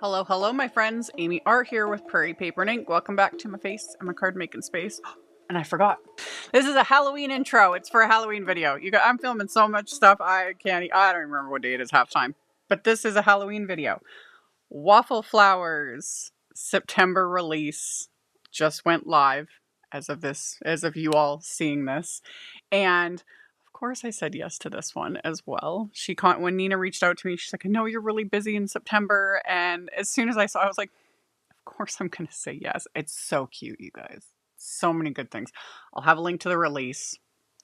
Hello, hello, my friends. AmyR here with Prairie Paper and Ink. Welcome back to my face and my card making space. And I forgot. This is a Halloween intro. It's for a Halloween video. I'm filming so much stuff I don't remember what day it is half time. But this is a Halloween video. Waffle Flowers September release just went live as of you all seeing this. And of course I said yes to this one as well. When Nina reached out to me, she's like, I know you're really busy in September. And as soon as I saw, I was like, of course I'm going to say yes. It's so cute, you guys. So many good things. I'll have a link to the release.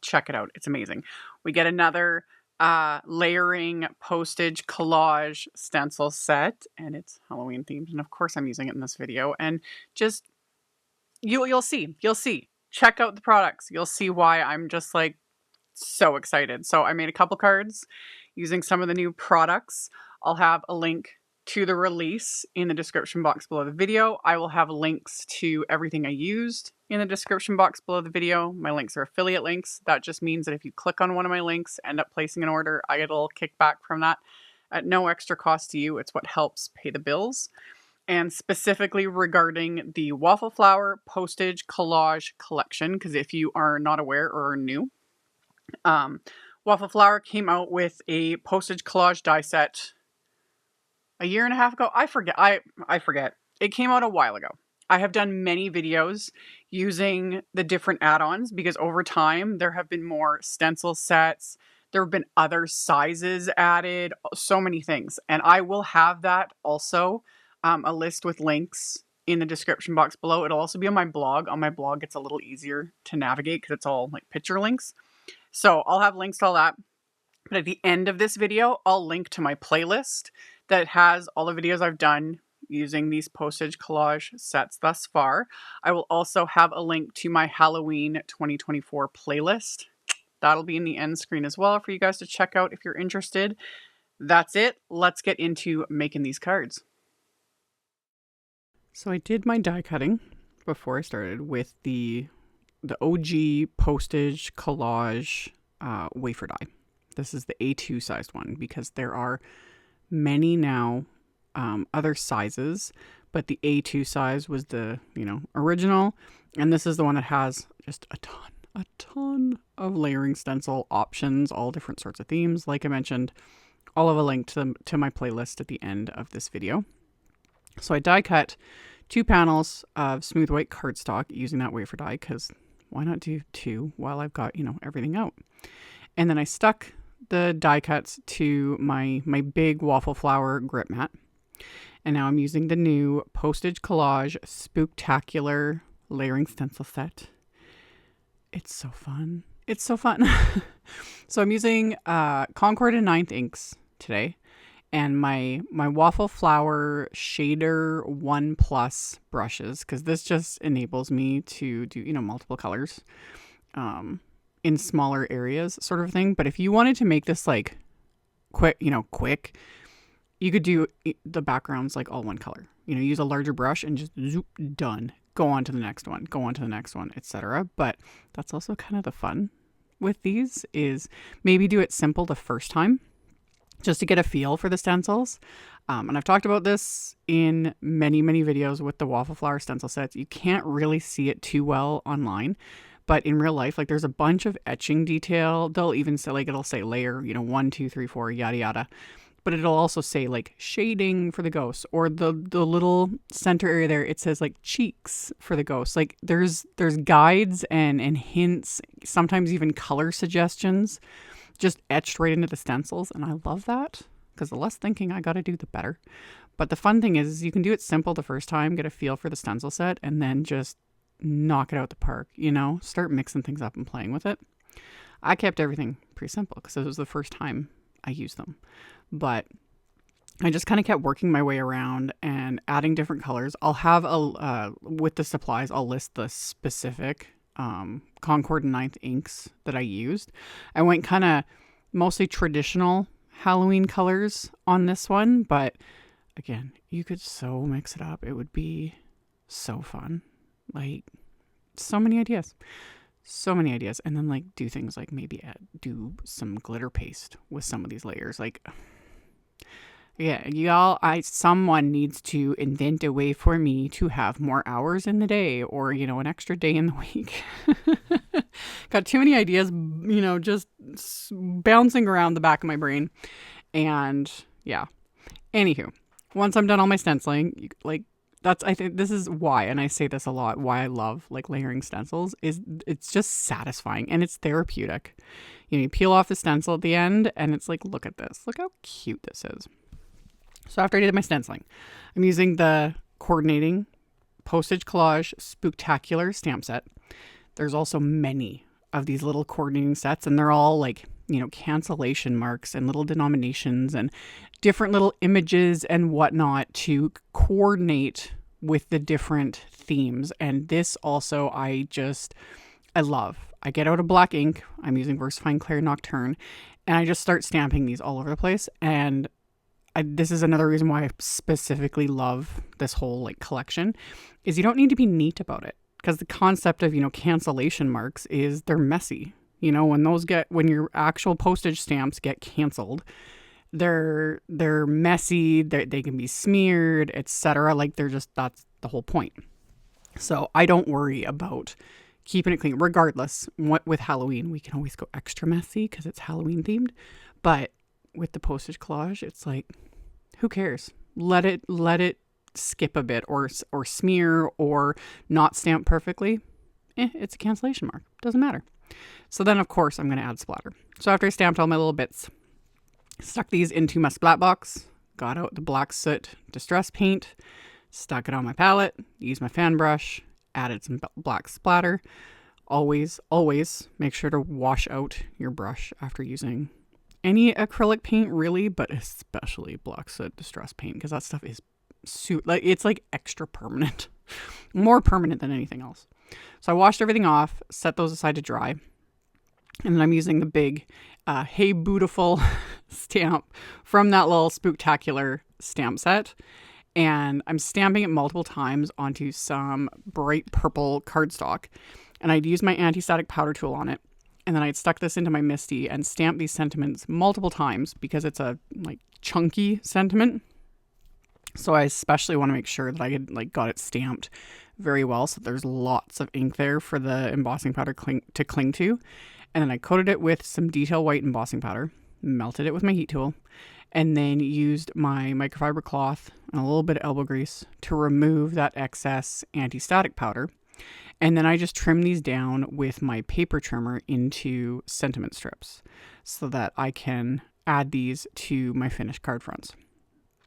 Check it out. It's amazing. We get another layering postage collage stencil set, and it's Halloween themed. And of course I'm using it in this video. And just, you'll see. Check out the products. You'll see why I'm just like, so excited. So I made a couple cards using some of the new products. I'll have a link to the release in the description box below the video. I will have links to everything I used in the description box below the video. My links are affiliate links. That just means that if you click on one of my links, end up placing an order, I get a little kickback from that at no extra cost to you. It's what helps pay the bills. And specifically regarding the Waffle Flower Postage Collage collection, because if you are not aware or are new, Waffle Flower came out with a postage collage die set a year and a half ago. I forget. I forget. It came out a while ago. I have done many videos using the different add-ons because over time there have been more stencil sets. There have been other sizes added, so many things. And I will have that also, a list with links in the description box below. It'll also be on my blog. On my blog, it's a little easier to navigate because it's all like picture links. So I'll have links to all that. But at the end of this video, I'll link to my playlist that has all the videos I've done using these postage collage sets thus far. I will also have a link to my Halloween 2024 playlist. That'll be in the end screen as well for you guys to check out if you're interested. That's it. Let's get into making these cards. So I did my die cutting before I started with the OG postage collage wafer die. This is the A2 sized one because there are many now other sizes, but the A2 size was the original, and this is the one that has just a ton of layering stencil options, all different sorts of themes. Like I mentioned, I'll have a link to my playlist at the end of this video. So I die cut 2 panels of smooth white cardstock using that wafer die because why not do 2 while I've got, everything out? And then I stuck the die cuts to my big Waffle Flower grip mat. And now I'm using the new Postage Collage Spooktacular layering stencil set. It's so fun. So I'm using Concord and 9th inks today. And my Waffle Flower Shader 1 Plus brushes, because this just enables me to do, multiple colors in smaller areas sort of thing. But if you wanted to make this like quick, you could do the backgrounds like all one color. Use a larger brush and just zoop, done. Go on to the next one, etc. But that's also kind of the fun with these is maybe do it simple the first time, just to get a feel for the stencils. And I've talked about this in many videos with the Waffle Flower stencil sets. You can't really see it too well online, but in real life, like there's a bunch of etching detail. They'll even say, like, it'll say layer, 1, 2, 3, 4, yada, yada. But it'll also say like shading for the ghosts, or the little center area there, it says like cheeks for the ghosts. Like there's guides and hints, sometimes even color suggestions just etched right into the stencils. And I love that because the less thinking I got to do, the better. But the fun thing is you can do it simple the first time, get a feel for the stencil set, and then just knock it out the park, start mixing things up and playing with it. I kept everything pretty simple because it was the first time I used them. But I just kind of kept working my way around and adding different colors. I'll have with the supplies, I'll list the specific Concord and 9th inks that I used. I went kind of mostly traditional Halloween colors on this one, but again, you could so mix it up. It would be so fun. Like, so many ideas. So many ideas. And then like do things like maybe do some glitter paste with some of these layers. Like, yeah, y'all, someone needs to invent a way for me to have more hours in the day, or, you know, an extra day in the week. Got too many ideas, you know, just bouncing around the back of my brain. And yeah. Anywho, once I'm done all my stenciling, like, I think this is why, and I say this a lot, why I love like layering stencils, is it's just satisfying and it's therapeutic. You know, you peel off the stencil at the end and it's like, look at this. Look how cute this is. So after I did my stenciling, I'm using the coordinating Postage Collage Spooktacular stamp set. There's also many of these little coordinating sets, and they're all like, you know, cancellation marks and little denominations and different little images and whatnot to coordinate with the different themes. And this also, I love. I get out a black ink. I'm using VersaFine Clair Nocturne, and I just start stamping these all over the place. And this is another reason why I specifically love this whole like collection, is you don't need to be neat about it, because the concept of, you know, cancellation marks is they're messy. You know, when your actual postage stamps get canceled, they're messy, they can be smeared, etc. Like that's the whole point. So I don't worry about keeping it clean. Regardless, with Halloween, we can always go extra messy because it's Halloween themed. But with the Postage Collage, it's like, who cares? Let it skip a bit or smear or not stamp perfectly. It's a cancellation mark. Doesn't matter. So then, of course, I'm going to add splatter. So after I stamped all my little bits, stuck these into my splat box, got out the black soot distress paint, stuck it on my palette, used my fan brush, added some black splatter. Always make sure to wash out your brush after using any acrylic paint, really, but especially black soot distress paint, because that stuff is it's like extra permanent, more permanent than anything else. So I washed everything off, set those aside to dry. And then I'm using the big Hey Beautiful stamp from that little Spooktacular stamp set. And I'm stamping it multiple times onto some bright purple cardstock. And I'd use my anti-static powder tool on it. And then I'd stuck this into my MISTI and stamped these sentiments multiple times because it's a like chunky sentiment. So I especially want to make sure that I had like got it stamped very well, so there's lots of ink there for the embossing powder to cling to. And then I coated it with some detail white embossing powder, melted it with my heat tool, and then used my microfiber cloth and a little bit of elbow grease to remove that excess anti-static powder. And then I just trim these down with my paper trimmer into sentiment strips so that I can add these to my finished card fronts.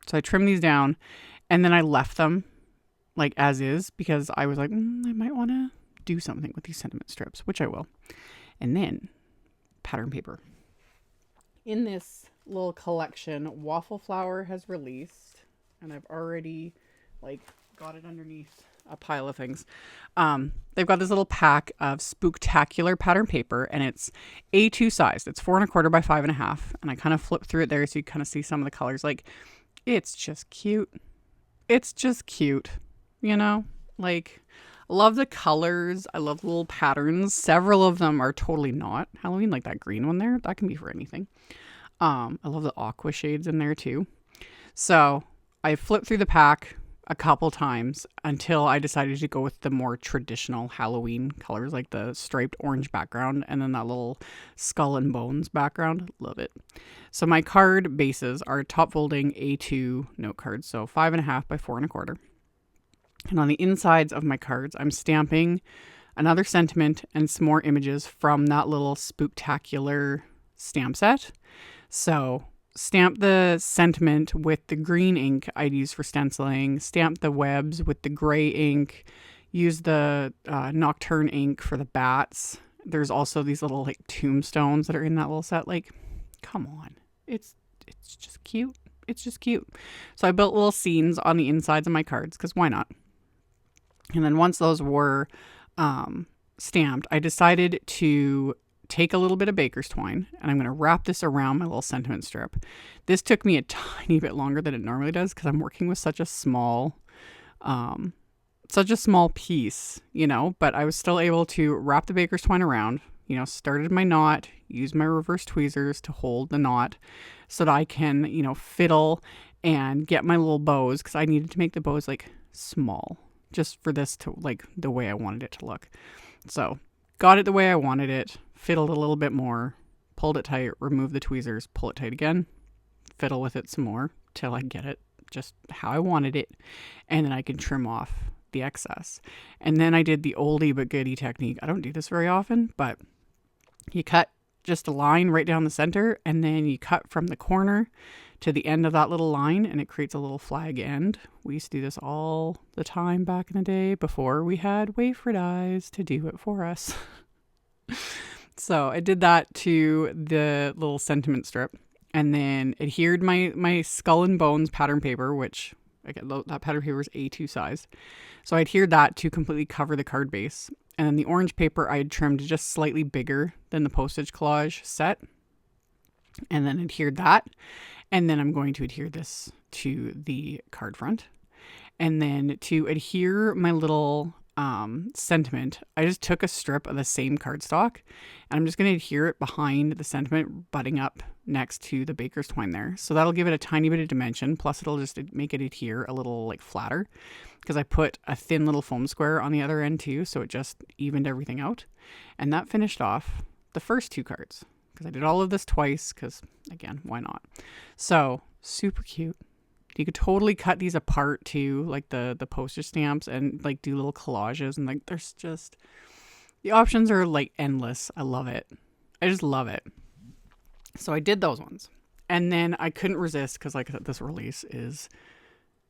So I trimmed these down and then I left them like as is, because I was like, I might want to do something with these sentiment strips, which I will. And then pattern paper. In this little collection, Waffle Flower has released, and I've already like got it underneath a pile of things. They've got this little pack of Spooktacular pattern paper, and it's A2 sized. It's 4 1/4 by 5 1/2, and I kind of flip through it there so you kind of see some of the colors. Like, it's just cute. It's just cute. You know, like, I love the colors. I love the little patterns. Several of them are totally not Halloween, like that green one there. That can be for anything. I love the aqua shades in there too. So I flipped through the pack a couple times until I decided to go with the more traditional Halloween colors, like the striped orange background and then that little skull and bones background. Love it. So my card bases are top folding A2 note cards, so 5 1/2 by 4 1/4. And on the insides of my cards, I'm stamping another sentiment and some more images from that little Spooktacular stamp set. So stamp the sentiment with the green ink I'd use for stenciling, stamp the webs with the gray ink, use the Nocturne ink for the bats. There's also these little like tombstones that are in that little set. Like, come on. It's just cute. It's just cute. So I built little scenes on the insides of my cards, because why not? And then once those were stamped, I decided to take a little bit of baker's twine and I'm going to wrap this around my little sentiment strip. This took me a tiny bit longer than it normally does because I'm working with such a small such a small piece, you know, but I was still able to wrap the baker's twine around, you know, started my knot, used my reverse tweezers to hold the knot so that I can, you know, fiddle and get my little bows, because I needed to make the bows like small just for this to like the way I wanted it to look. So got it the way I wanted it, fiddled a little bit more, pulled it tight, removed the tweezers, pull it tight again, fiddle with it some more till I get it just how I wanted it, and then I can trim off the excess. And then I did the oldie but goodie technique. I don't do this very often, but you cut just a line right down the center, and then you cut from the corner to the end of that little line, and it creates a little flag end. We used to do this all the time back in the day before we had wafer dies to do it for us. So I did that to the little sentiment strip, and then adhered my Skull and Bones pattern paper, which that pattern paper is A2 size. So I adhered that to completely cover the card base. And then the orange paper I had trimmed just slightly bigger than the Postage collage set, and then adhered that. And then I'm going to adhere this to the card front. And then to adhere my little sentiment, I just took a strip of the same cardstock, and I'm just going to adhere it behind the sentiment, butting up next to the baker's twine there. So that'll give it a tiny bit of dimension, plus it'll just make it adhere a little like flatter, because I put a thin little foam square on the other end too, so it just evened everything out. And that finished off the first two cards, because I did all of this twice, because again, why not? So super cute. You could totally cut these apart too, like the postage stamps, and like do little collages, and like there's just, the options are like endless. I love it. I just love it. So I did those ones, and then I couldn't resist, because like I said, this release is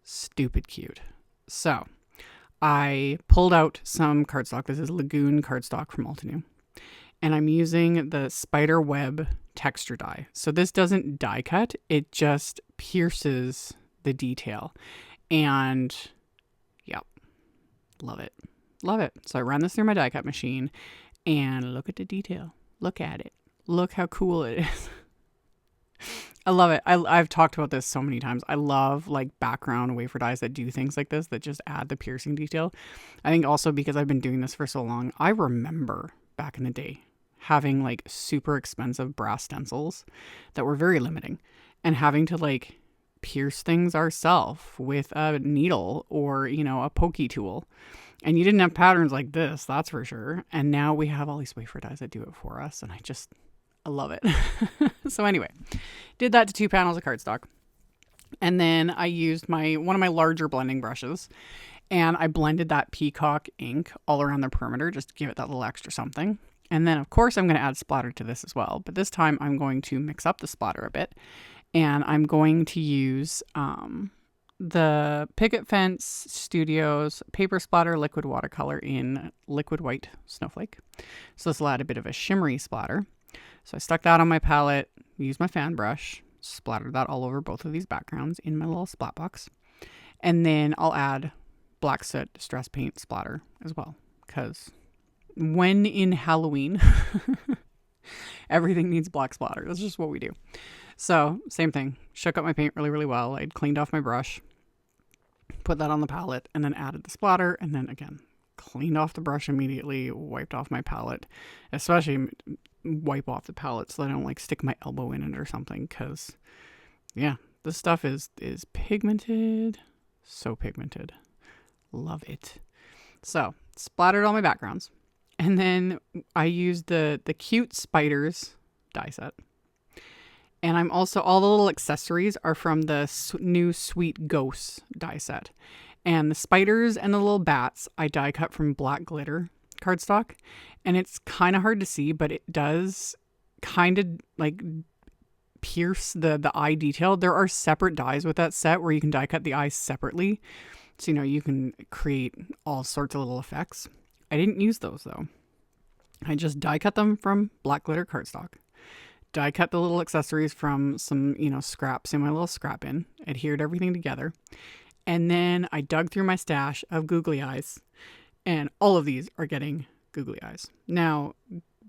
stupid cute. So I pulled out some cardstock. This is Lagoon cardstock from Altenew, and I'm using the spider web texture die. So this doesn't die cut, it just pierces the detail. And yeah, love it. Love it. So I ran this through my die cut machine, and look at the detail. Look at it. Look how cool it is. I love it. I've talked about this so many times. I love like background wafer dies that do things like this, that just add the piercing detail. I think also because I've been doing this for so long, I remember back in the day having like super expensive brass stencils that were very limiting, and having to like pierce things ourselves with a needle or, you know, a pokey tool. And you didn't have patterns like this, that's for sure. And now we have all these wafer dies that do it for us, and I love it. So anyway, did that to 2 panels of cardstock. And then I used one of my larger blending brushes, and I blended that Peacock ink all around the perimeter, just to give it that little extra something. And then of course I'm going to add splatter to this as well, but this time I'm going to mix up the splatter a bit, and I'm going to use the Picket Fence Studios Paper Splatter Liquid Watercolor in Liquid White Snowflake. So this will add a bit of a shimmery splatter. So I stuck that on my palette, used my fan brush, splattered that all over both of these backgrounds in my little splat box. And then I'll add Black Soot Distress Paint splatter as well, because when in Halloween, everything needs black splatter. That's just what we do. So same thing, shook up my paint really, really well. I'd cleaned off my brush, put that on the palette, and then added the splatter, and then again, cleaned off the brush immediately, wiped off my palette, especially wipe off the palette so that I don't like stick my elbow in it or something, because yeah, this stuff is pigmented, so pigmented. Love it. So splattered all my backgrounds, and then I used the cute spiders die set. And I'm also, all the little accessories are from the new Sweet Ghosts die set. And the spiders and the little bats I die cut from black glitter cardstock. And it's kind of hard to see, but it does kind of like pierce the eye detail. There are separate dies with that set where you can die cut the eyes separately. So, you know, you can create all sorts of little effects. I didn't use those though. I just die cut them from black glitter cardstock. Die cut the little accessories from some, you know, scraps in my little scrap bin, adhered everything together. And then I dug through my stash of googly eyes, and all of these are getting googly eyes. Now,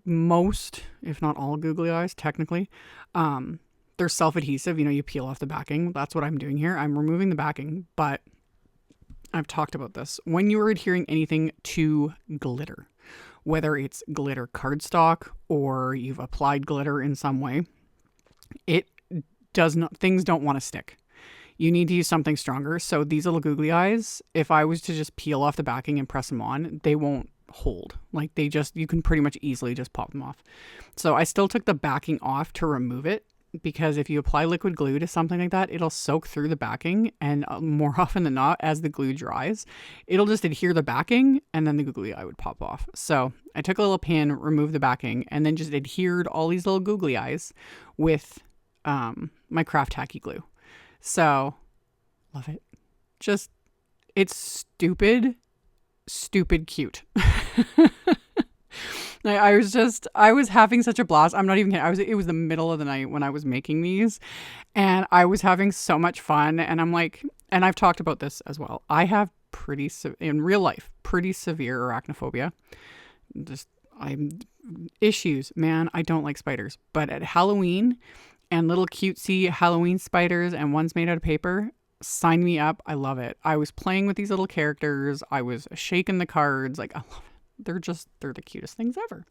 most, if not all googly eyes, technically, they're self-adhesive. You know, you peel off the backing. That's what I'm doing here. I'm removing the backing, but I've talked about this. When you are adhering anything to glitter, whether it's glitter cardstock or you've applied glitter in some way, things don't want to stick. You need to use something stronger. So these little googly eyes, if I was to just peel off the backing and press them on, they won't hold. Like you can pretty much easily just pop them off. So I still took the backing off to remove it, because if you apply liquid glue to something like that, it'll soak through the backing, and more often than not, as the glue dries, it'll just adhere the backing, and then the googly eye would pop off. So I took a little pin, removed the backing, and then just adhered all these little googly eyes with my craft tacky glue. So love it. Just, it's stupid cute. I was having such a blast. I'm not even kidding. It was the middle of the night when I was making these, and I was having so much fun. And I'm like, and I've talked about this as well. I have in real life, pretty severe arachnophobia. Issues, man. I don't like spiders, but at Halloween and little cutesy Halloween spiders and ones made out of paper, sign me up. I love it. I was playing with these little characters. I was shaking the cards. Like, I love it. They're the cutest things ever.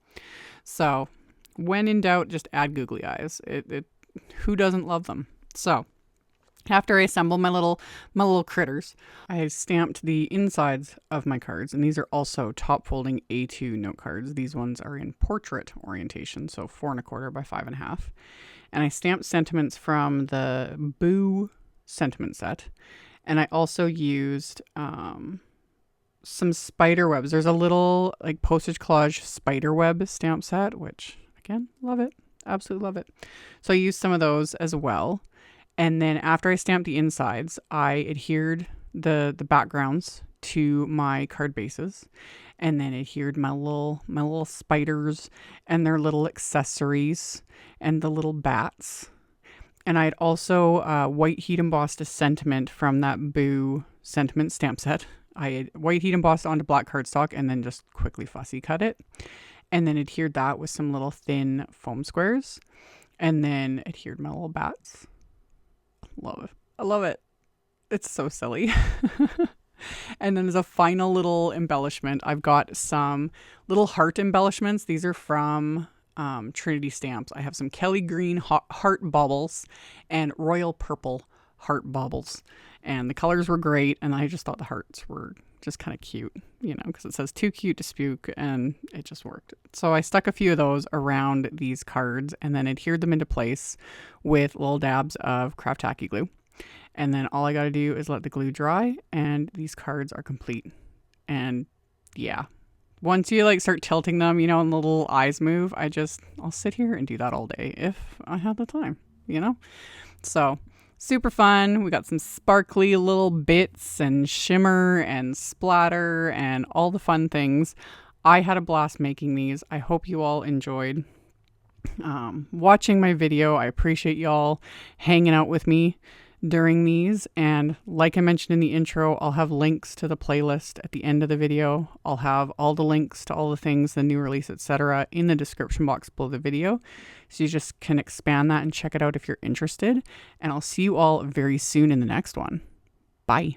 So when in doubt, just add googly eyes. Who doesn't love them? So after I assembled my little critters, I stamped the insides of my cards, and these are also top folding A2 note cards. These ones are in portrait orientation, so 4 1/4 by 5 1/2. And I stamped sentiments from the Boo sentiment set, and I also used some spider webs. There's a little like Postage collage spider web stamp set, which again, love it. Absolutely love it. So I used some of those as well. And then after I stamped the insides, I adhered the backgrounds to my card bases, and then adhered my little spiders and their little accessories and the little bats. And I'd also white heat embossed a sentiment from that Boo sentiment stamp set. I had white heat embossed onto black cardstock and then just quickly fussy cut it. And then adhered that with some little thin foam squares. And then adhered my little bats. Love it. I love it. It's so silly. And then as a final little embellishment, I've got some little heart embellishments. These are from Trinity Stamps. I have some Kelly Green heart baubles and royal purple heart baubles. And the colors were great, and I just thought the hearts were just kind of cute, because it says too cute to spook, and it just worked. So I stuck a few of those around these cards and then adhered them into place with little dabs of craft tacky glue. And then all I got to do is let the glue dry, and these cards are complete. And yeah, once you start tilting them, and the little eyes move, I'll sit here and do that all day if I have the time, So super fun. We got some sparkly little bits and shimmer and splatter and all the fun things. I had a blast making these. I hope you all enjoyed watching my video. I appreciate y'all hanging out with me during these. And like I mentioned in the intro, I'll have links to the playlist at the end of the video. I'll have all the links to all the things, the new release, etc. in the description box below the video. So you just can expand that and check it out if you're interested. And I'll see you all very soon in the next one. Bye.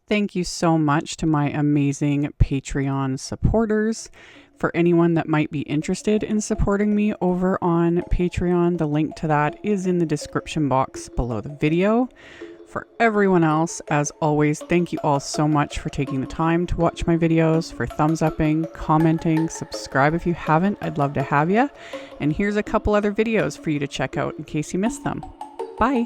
Thank you so much to my amazing Patreon supporters. For anyone that might be interested in supporting me over on Patreon, the link to that is in the description box below the video. For everyone else, as always, thank you all so much for taking the time to watch my videos, for thumbs upping, commenting, subscribe if you haven't. I'd love to have you. And here's a couple other videos for you to check out in case you missed them. Bye.